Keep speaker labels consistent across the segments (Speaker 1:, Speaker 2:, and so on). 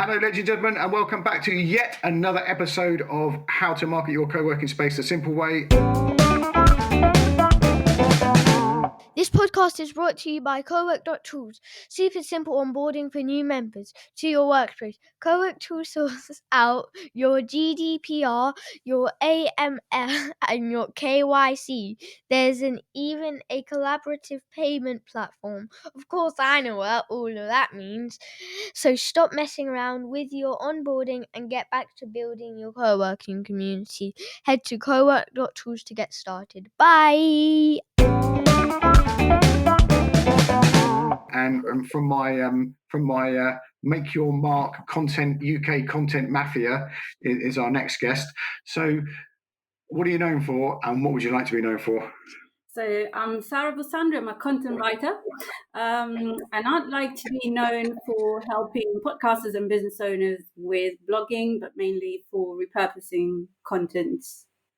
Speaker 1: Hello, ladies and gentlemen, and welcome back to yet another episode of How to Market Your Co-working Space the Simple Way.
Speaker 2: This podcast is brought to you by Cowork.Tools. Super simple onboarding for new members to your workspace. Cowork Tools sorts out your GDPR, your AML, and your KYC. There's even a collaborative payment platform. Of course, I know what all of that means. So stop messing around with your onboarding and get back to building your co-working community. Head to Cowork.Tools to get started. Bye!
Speaker 1: And from my Make Your Mark Content UK Content Mafia is our next guest. So, what are you known for, and what would you like to be known for?
Speaker 3: So I'm Sara Bussandri. I'm a content writer, and I'd like to be known for helping podcasters and business owners with blogging, but mainly for repurposing content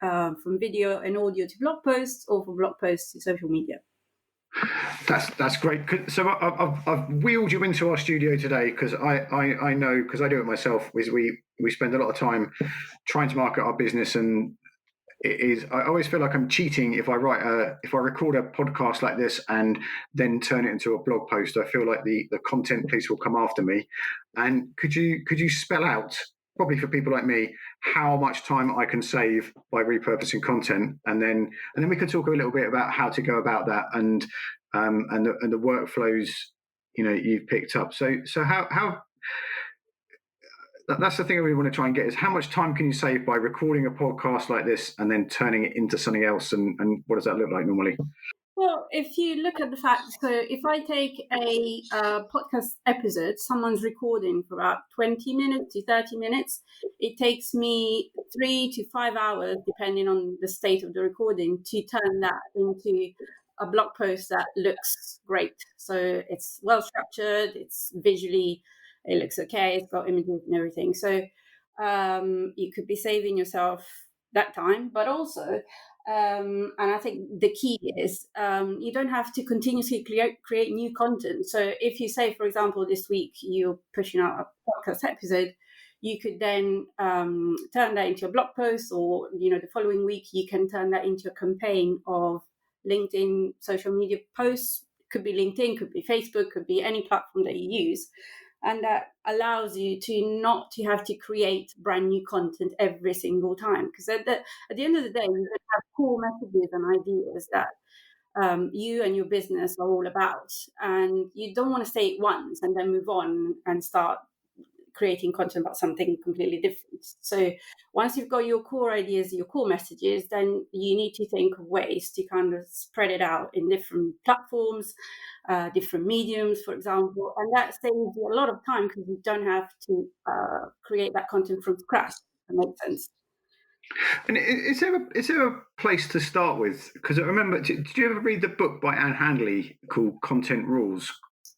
Speaker 3: from video and audio to blog posts, or from blog posts to social media.
Speaker 1: That's great. So I've wheeled you into our studio today because I know, because I do it myself. We spend a lot of time trying to market our business, and it is. I always feel like I'm cheating if I record a podcast like this and then turn it into a blog post. I feel like the content police will come after me. And could you spell out, probably for people like me, how much time I can save by repurposing content, and then we can talk a little bit about how to go about that and the workflows you've picked up. So how that's the thing we want to try and get is how much time can you save by recording a podcast like this and then turning it into something else, and what does that look like normally?
Speaker 3: Well, if you look at the fact, so if I take a podcast episode, someone's recording for about 20 minutes to 30 minutes, it takes me 3 to 5 hours, depending on the state of the recording, to turn that into a blog post that looks great. So it's well structured, it's visually, it looks okay, it's got images and everything. So you could be saving yourself that time, but also and I think the key is you don't have to continuously create new content. So if you say, for example, this week you're pushing out a podcast episode, you could then turn that into a blog post, or the following week you can turn that into a campaign of LinkedIn social media posts. Could be LinkedIn, could be Facebook, could be any platform that you use. And that allows you to not to have to create brand new content every single time. Because at the end of the day, you have core messages and ideas that you and your business are all about. And you don't want to say it once and then move on and start creating content about something completely different. So once you've got your core ideas, your core messages, then you need to think of ways to kind of spread it out in different platforms, different mediums, for example, and that saves you a lot of time because you don't have to create that content from scratch. That makes sense.
Speaker 1: And is there a place to start with? Because I remember, did you ever read the book by Anne Handley called Content Rules?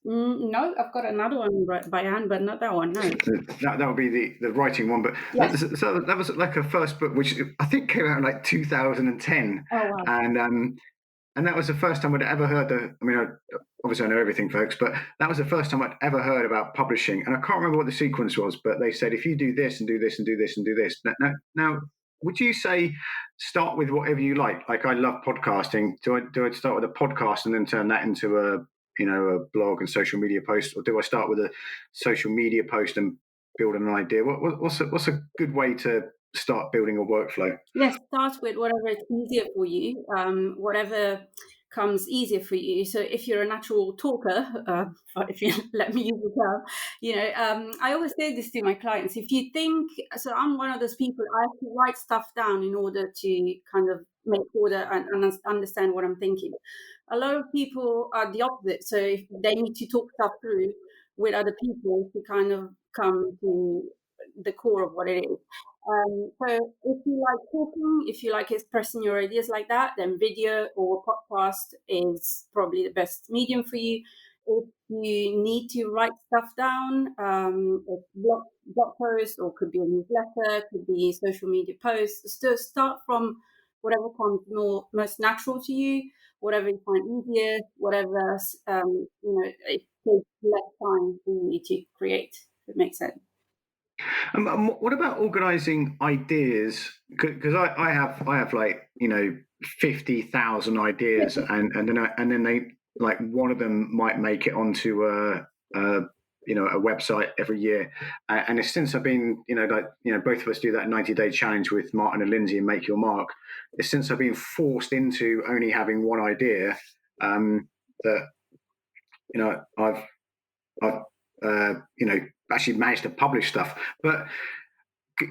Speaker 3: No, I've got another one by Anne, but not that one. No,
Speaker 1: that would be the writing one. But
Speaker 3: yes.
Speaker 1: that was like her first book, which I think came out in like 2010.
Speaker 3: Oh, wow.
Speaker 1: And that was the first time I'd ever heard obviously I know everything, folks, but that was the first time I'd ever heard about publishing. And I can't remember what the sequence was, but they said, if you do this and do this and do this and do this. Now, would you say start with whatever you like? Like, I love podcasting. Do I start with a podcast and then turn that into a blog and social media post, or do I start with a social media post and build an idea? What's a good way to start building a workflow?
Speaker 3: Yes, start with whatever is easier for you, whatever comes easier for you. So if you're a natural talker, if you let me use the term, I always say this to my clients. If you think, so I'm one of those people, I have to write stuff down in order to kind of make order and understand what I'm thinking. A lot of people are the opposite. So if they need to talk stuff through with other people to kind of come to the core of what it is. So if you like talking, if you like expressing your ideas like that, then video or podcast is probably the best medium for you. If you need to write stuff down, it's blog posts, or could be a newsletter, could be social media posts. So start from whatever comes most natural to you, whatever you find easier, whatever it takes less time for you to create. If it makes sense.
Speaker 1: What about organising ideas? Because I have like 50,000 ideas, and then they like one of them might make it onto a a website every year, and it's since I've been both of us do that 90-day challenge with Martin and Lindsay and Make Your Mark. It's since I've been forced into only having one idea that I've actually managed to publish stuff. But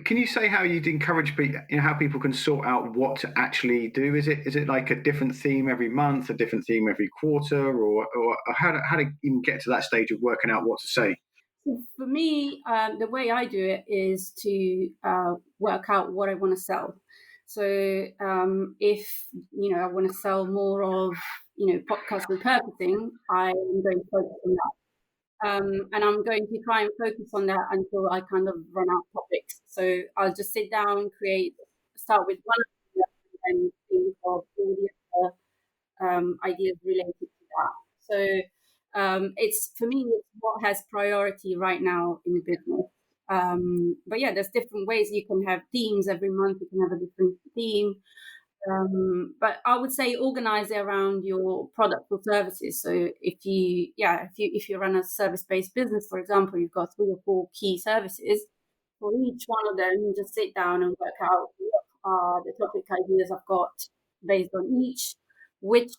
Speaker 1: can you say how you'd encourage people, how people can sort out what to actually do? Is it like a different theme every month, a different theme every quarter, or how to even get to that stage of working out what to say?
Speaker 3: So for me, the way I do it is to work out what I want to sell. So if I want to sell more of podcast repurposing, I'm going to focus on that. And I'm going to try and focus on that until I kind of run out of topics. So I'll just sit down, start with one idea, and think of all the other ideas related to that. So for me, it's what has priority right now in the business. But yeah, there's different ways you can have themes every month. You can have a different theme. But I would say organize it around your product or services. So if you run a service-based business, for example, you've got 3 or 4 key services. For each one of them, just sit down and work out what are the topic ideas I've got based on each, which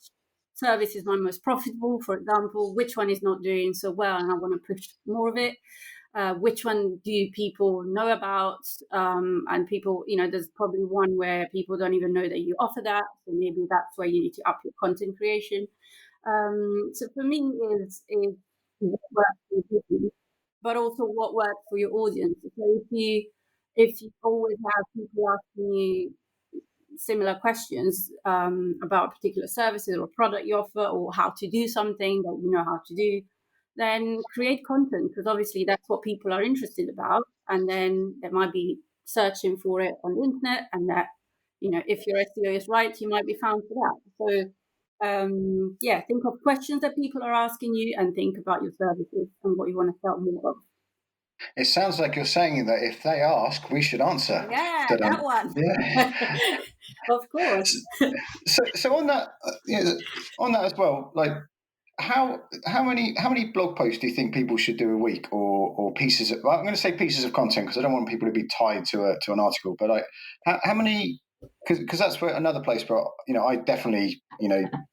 Speaker 3: service is my most profitable, for example, which one is not doing so well and I want to push more of it. Which one do people know about? And people, there's probably one where people don't even know that you offer that. So maybe that's where you need to up your content creation. So for me is what works for your business, but also what works for your audience. So if you always have people asking you similar questions about particular services or product you offer or how to do something that you know how to do, then create content, because obviously that's what people are interested about. And then they might be searching for it on the internet, and that, if your SEO is right, you might be found for that. So think of questions that people are asking you and think about your services and what you want to sell more of.
Speaker 1: It sounds like you're saying that if they ask, we should answer.
Speaker 3: Yeah, that one. Yeah. Of course.
Speaker 1: So on that as well, like how many blog posts do you think people should do a week, or pieces of, well, I'm going to say pieces of content because I don't want people to be tied to an article, but like how many, because that's where another place where I definitely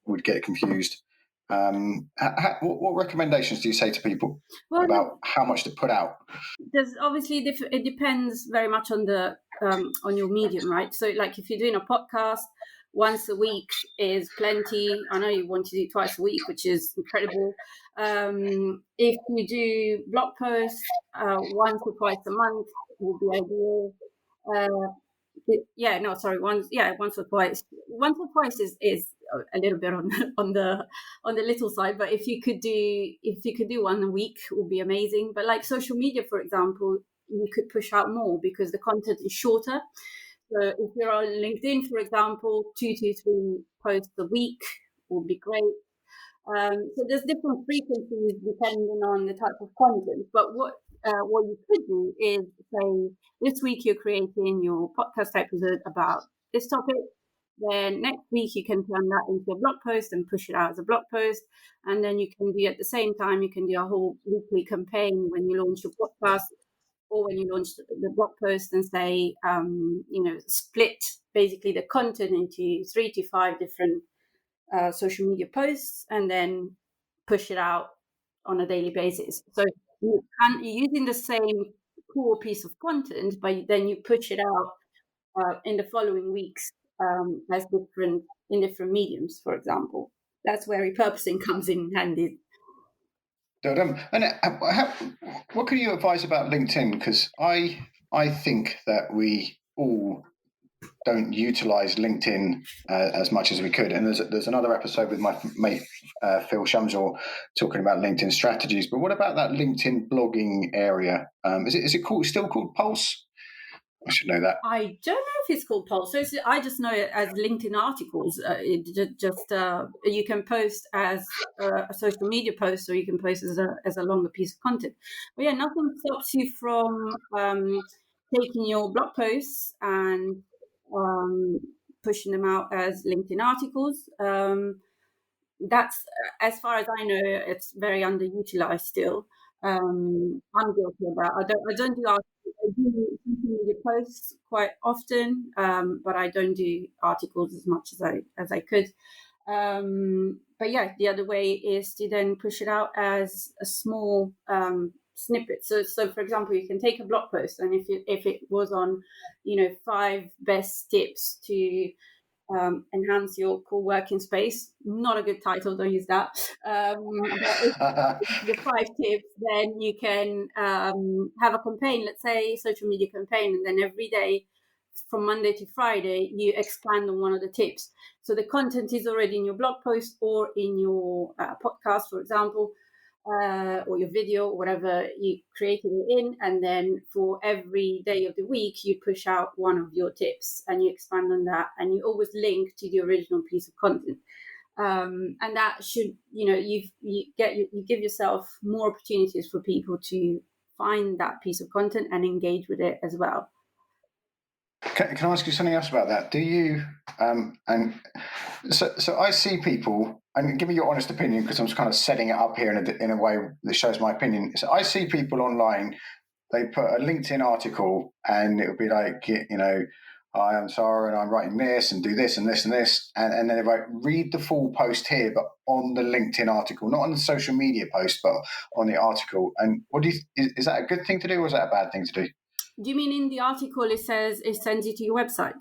Speaker 1: would get confused. What recommendations do you say to people about how much to put out?
Speaker 3: There's obviously it depends very much on the on your medium, right? So like if you're doing a podcast, once a week is plenty. I know you want to do twice a week, which is incredible. If you do blog posts once or twice a month would be ideal. Once or twice. Once or twice is a little bit on the little side, but if you could do one a week, it would be amazing. But like social media, for example, you could push out more because the content is shorter. So if you're on LinkedIn, for example, 2 to 3 posts a week would be great. So there's different frequencies depending on the type of content. But what you could do is say this week you're creating your podcast episode about this topic. Then next week you can turn that into a blog post and push it out as a blog post. And then you can do at the same time, you can do a whole weekly campaign when you launch your podcast or when you launch the blog post and say, split basically the content into 3 to 5 different social media posts and then push it out on a daily basis. So you're using the same core piece of content, but then you push it out in the following weeks as in different mediums, for example. That's where repurposing comes in handy.
Speaker 1: And what can you advise about LinkedIn? Because I think that we all don't utilize LinkedIn as much as we could. And there's another episode with my mate Phil Shamsor talking about LinkedIn strategies. But what about that LinkedIn blogging area? Is it still called Pulse? I should know that.
Speaker 3: I don't know if it's called polls. So I just know it as LinkedIn articles. You can post as a social media post, or you can post as a longer piece of content. But yeah, nothing stops you from taking your blog posts and pushing them out as LinkedIn articles. That's, as far as I know, it's very underutilized still. I'm guilty of that. I don't do articles. I do social media posts quite often, but I don't do articles as much as I could. But yeah, the other way is to then push it out as a small snippet. So for example, you can take a blog post, and if it was on, 5 best tips to enhance your co-working space. Not a good title, don't use that. But if the 5 tips, then you can have a campaign, let's say social media campaign, and then every day from Monday to Friday, you expand on one of the tips. So the content is already in your blog post or in your podcast, for example, or your video, or whatever you created it in, and then for every day of the week you push out one of your tips and you expand on that, and you always link to the original piece of content, and that should, you give yourself more opportunities for people to find that piece of content and engage with it as well.
Speaker 1: Can I ask you something else about that? Do you so I see people, and give me your honest opinion, because I'm just kind of setting it up here in a way that shows my opinion. So I see people online, they put a LinkedIn article, and it would be like, hi, I'm Sara, and I'm writing this, and do this, and this, and this, and then they write, read the full post here, but on the LinkedIn article, not on the social media post, but on the article. And what do you? Is that a good thing to do, or is that a bad thing to do?
Speaker 3: Do you mean in the article it says it sends you to your website?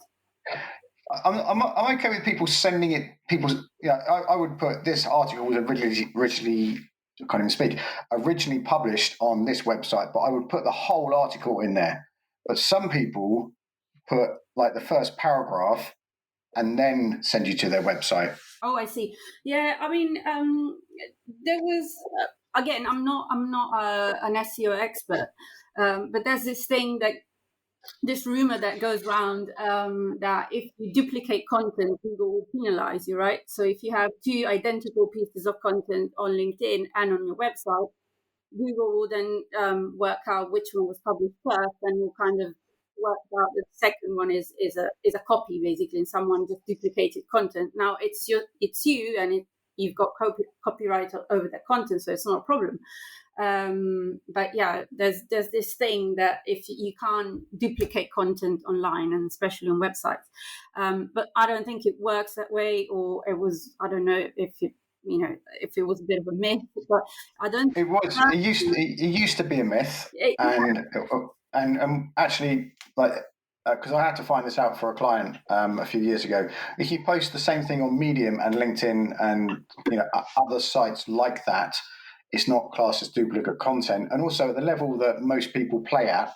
Speaker 1: I'm okay with people sending it. I would put, this article was originally, can't even speak, originally published on this website, but I would put the whole article in there. But some people put like the first paragraph and then send you to their website.
Speaker 3: Oh, I see. Yeah, I mean, there was again, I'm not an SEO expert, but there's this rumor that goes around that if you duplicate content, Google will penalize you, right? So if you have 2 identical pieces of content on LinkedIn and on your website, Google will then work out which one was published first, and will kind of work out that the second one is a copy, basically, and someone just duplicated content. Now it's you, and you've got copyright over that content, so it's not a problem. But yeah, there's this thing that if you can't duplicate content online, and especially on websites, but I don't think it works that way, or it was, I don't know if it was a bit of a myth, but I don't.
Speaker 1: It was. It used to be a myth, and actually, like, because I had to find this out for a client a few years ago. If you post the same thing on Medium and LinkedIn and other sites like that, it's not classed as duplicate content. And also at the level that most people play at,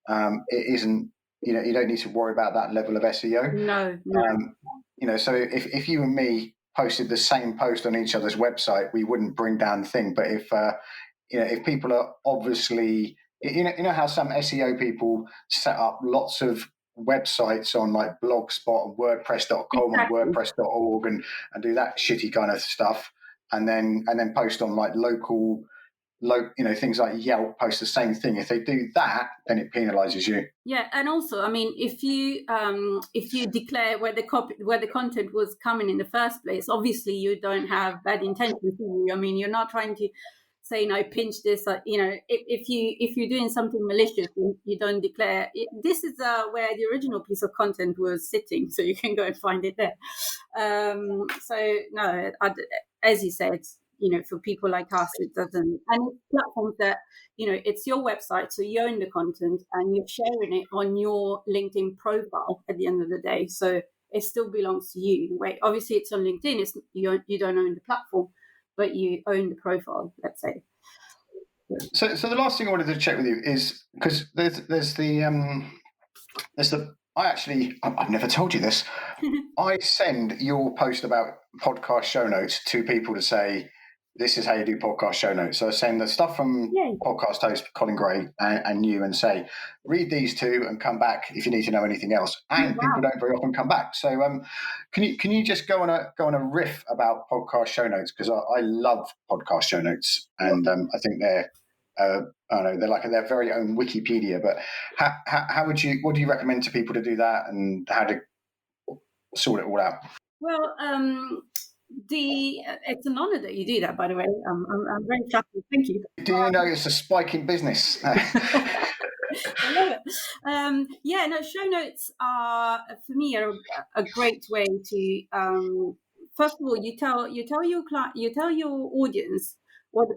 Speaker 1: it isn't. You don't need to worry about that level of SEO.
Speaker 3: No.
Speaker 1: So if you and me posted the same post on each other's website, we wouldn't bring down the thing. But if people are obviously, how some SEO people set up lots of websites on like Blogspot and WordPress.com
Speaker 3: Exactly.
Speaker 1: and WordPress.org and do that shitty kind of stuff, and then post on like local, things like Yelp, post the same thing. If they do that, then it penalizes you.
Speaker 3: Yeah, and also, I mean, if you declare where the content was coming in the first place, obviously you don't have bad intentions. I mean, you're not trying to say, no, pinch this. If you're doing something malicious, you don't declare this is where the original piece of content was sitting, so you can go and find it there. So no, as you said, for people like us, it doesn't. And it's platforms that, it's your website, so you own the content and you're sharing it on your LinkedIn profile at the end of the day. So it still belongs to you. Wait, obviously it's on LinkedIn. You don't own the platform, but you own the profile, let's say.
Speaker 1: So the last thing I wanted to check with you is, because there's the I've never told you this. I send your post about podcast show notes to people to say, this is how you do podcast show notes. So I was saying the stuff from podcast host Colin Gray and you, and say, read these two and come back if you need to know anything else. And people don't very often come back. So can you just go on a riff about podcast show notes? Because I love podcast show notes, and I think they're I don't know, they're like their very own Wikipedia. But what do you recommend to people to do that, and how to sort it all out?
Speaker 3: Well, it's an honor that you do that, by the way. I'm very flattered. Thank you.
Speaker 1: Do you know it's a spike in business?
Speaker 3: I love it. Show notes are, for me, are a great way to. First of all, you tell your audience what the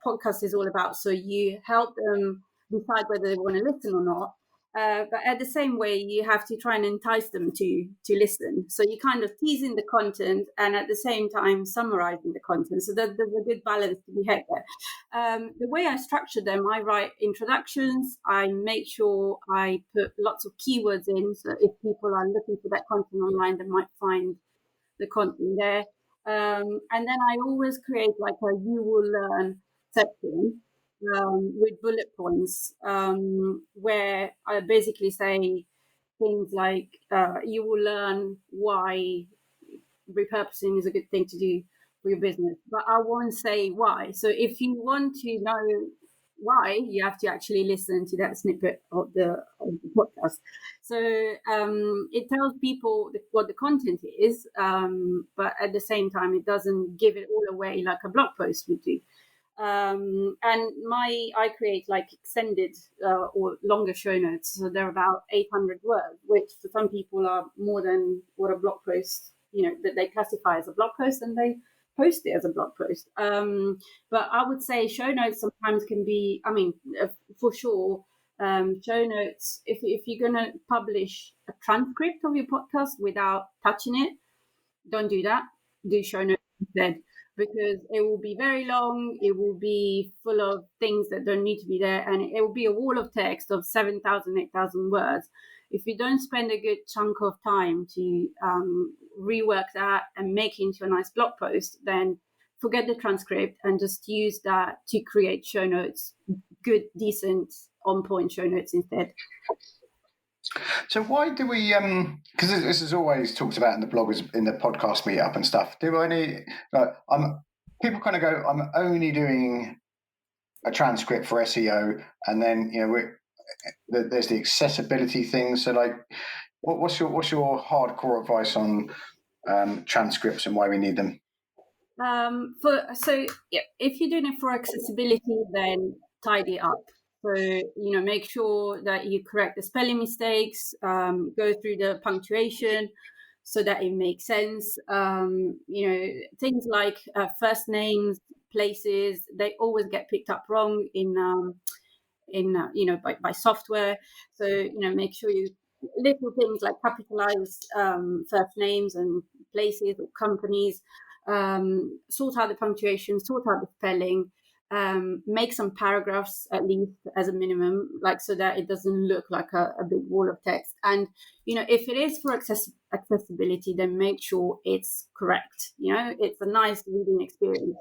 Speaker 3: podcast is all about, so you help them decide whether they want to listen or not. But at the same way, you have to try and entice them to listen. So you kind of teasing the content and at the same time summarizing the content. So there's a good balance to be had there. The way I structure them, I write introductions. I make sure I put lots of keywords in. So if people are looking for that content online, they might find the content there. And then I always create like a you will learn section. With bullet points, where I basically say things like you will learn why repurposing is a good thing to do for your business, but I won't say why. So if you want to know why, you have to actually listen to that snippet of the podcast. So it tells people what the content is, but at the same time, it doesn't give it all away like a blog post would do. And I create like extended or longer show notes. So they're about 800 words, which for some people are more than what a blog post, that they classify as a blog post, and they post it as a blog post. But I would say show notes sometimes can be, for sure, show notes, if you're going to publish a transcript of your podcast without touching it, don't do that. Do show notes instead. Because it will be very long, it will be full of things that don't need to be there, and it will be a wall of text of 7,000, 8,000 words. If you don't spend a good chunk of time to rework that and make it into a nice blog post, then forget the transcript and just use that to create show notes, good, decent, on-point show notes instead.
Speaker 1: So why do we? Because this is always talked about in the bloggers, in the podcast meetup and stuff. People kind of go, I'm only doing a transcript for SEO, and then there's the accessibility thing. So like, what's your hardcore advice on transcripts and why we need them?
Speaker 3: If you're doing it for accessibility, then tidy up. So, make sure that you correct the spelling mistakes, go through the punctuation so that it makes sense. Things like first names, places, they always get picked up wrong by software. So, make sure you little things like capitalize first names and places or companies, sort out the punctuation, sort out the spelling. Make some paragraphs at least as a minimum, like so that it doesn't look like a big wall of text. And if it is for accessibility, then make sure it's correct. It's a nice reading experience.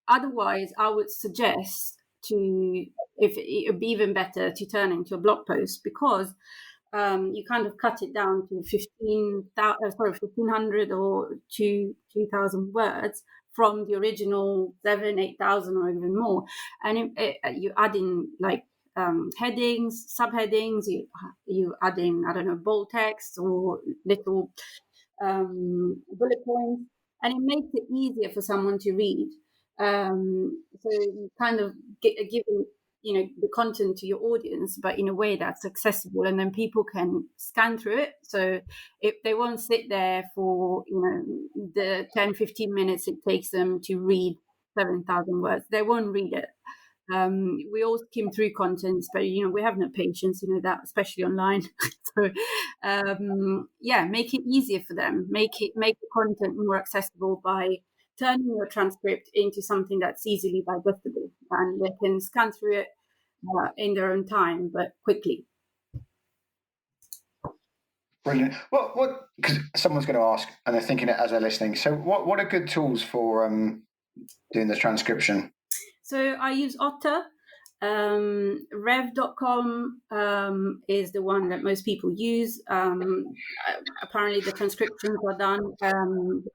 Speaker 3: Otherwise, I would suggest if it would be even better to turn it into a blog post, because you kind of cut it down to 1,500 or 2,000 words from the original 7,000, 8,000 or even more. And you add in like headings, subheadings, you add in, bold text or little bullet points, and it makes it easier for someone to read. So you kind of giving the content to your audience, but in a way that's accessible, and then people can scan through it. So if they won't sit there for the 10-15 minutes it takes them to read 7,000 words, they won't read it. We all skim through content, but we have no patience, that, especially online. So make it easier for them, make the content more accessible by turning your transcript into something that's easily digestible, and they can scan through it in their own time, but quickly.
Speaker 1: Brilliant. What? Because someone's going to ask, and they're thinking it as they're listening. So, what are good tools for doing the transcription?
Speaker 3: So I use Otter. Rev.com is the one that most people use. Apparently, the transcriptions are done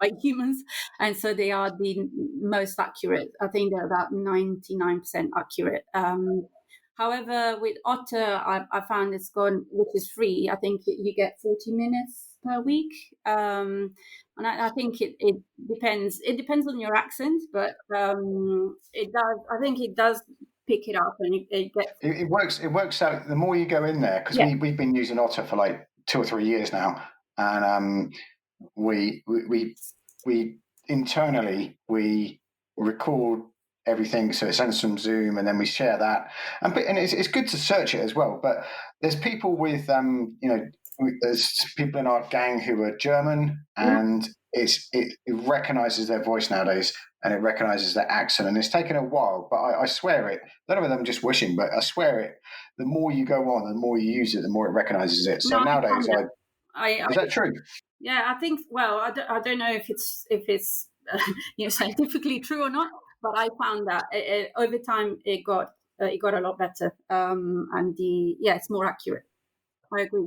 Speaker 3: by humans, and so they are the most accurate. I think they're about 99% accurate. However, with Otter, I found it's gone, which is free. I think you get 40 minutes per week. And I think it depends. It depends on your accent, but it does. I think it does pick it up, and
Speaker 1: it works. It works out. The more you go in there, because we've been using Otter for like 2 or 3 years now, and we internally we record everything, so it sends from Zoom, and then we share that. And it's good to search it as well. But there's people with there's people in our gang who are German, and it recognises their voice nowadays, and it recognises their accent. And it's taken a while, but I swear it. I don't know whether I'm just wishing, but I swear it. The more you go on, the more you use it, the more it recognises it. So nowadays, is that true?
Speaker 3: Yeah, I think. Well, I don't know if it's scientifically true or not, but I found that over time it got a lot better, and it's more accurate. I agree.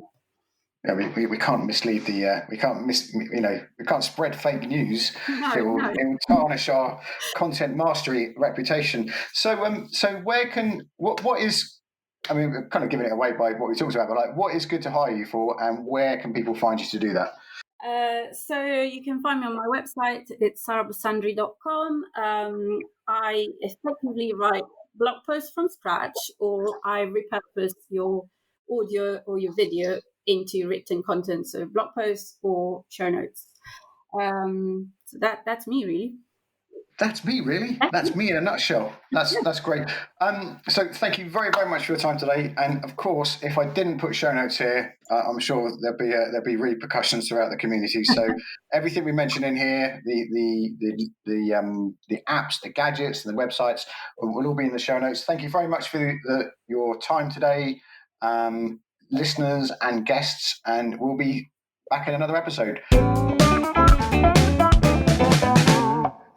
Speaker 1: Yeah, we can't mislead we can't spread fake news. It will tarnish our content mastery reputation. So what is, I mean, we're kind of giving it away by what we talked about, but like, what is good to hire you for, and where can people find you to do that?
Speaker 3: So you can find me on my website. It's sarabusandri.com. I effectively write blog posts from scratch, or I repurpose your audio or your video into written content, so blog posts or show notes. So that's me, really.
Speaker 1: That's me, really. That's me in a nutshell. That's great. So thank you very, very much for your time today. And of course, if I didn't put show notes here, I'm sure there'll be repercussions throughout the community. So everything we mentioned in here, the apps, the gadgets, and the websites will all be in the show notes. Thank you very much for your time today, listeners and guests, and we'll be back in another episode.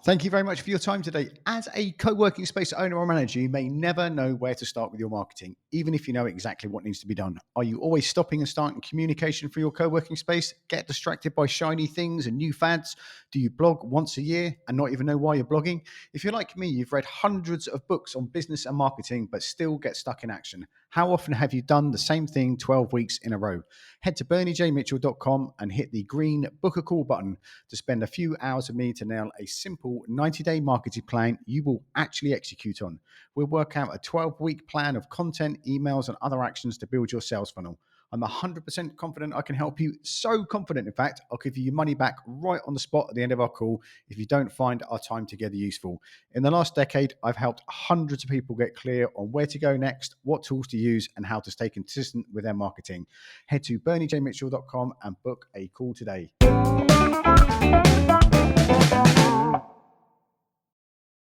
Speaker 1: Thank you very much for your time today. As a co-working space owner or manager, you may never know where to start with your marketing, even if you know exactly what needs to be done. Are you always stopping and starting communication for your co-working space? Get distracted by shiny things and new fads? Do you blog once a year and not even know why you're blogging? If you're like me, you've read hundreds of books on business and marketing, but still get stuck in action. How often have you done the same thing 12 weeks in a row? Head to berniejmitchell.com and hit the green book a call button to spend a few hours with me to nail a simple 90-day marketing plan you will actually execute on. We'll work out a 12-week plan of content, emails, and other actions to build your sales funnel. I'm 100% confident I can help you. So confident, in fact, I'll give you your money back right on the spot at the end of our call if you don't find our time together useful. In the last decade, I've helped hundreds of people get clear on where to go next, what tools to use, and how to stay consistent with their marketing. Head to berniejmitchell.com and book a call today.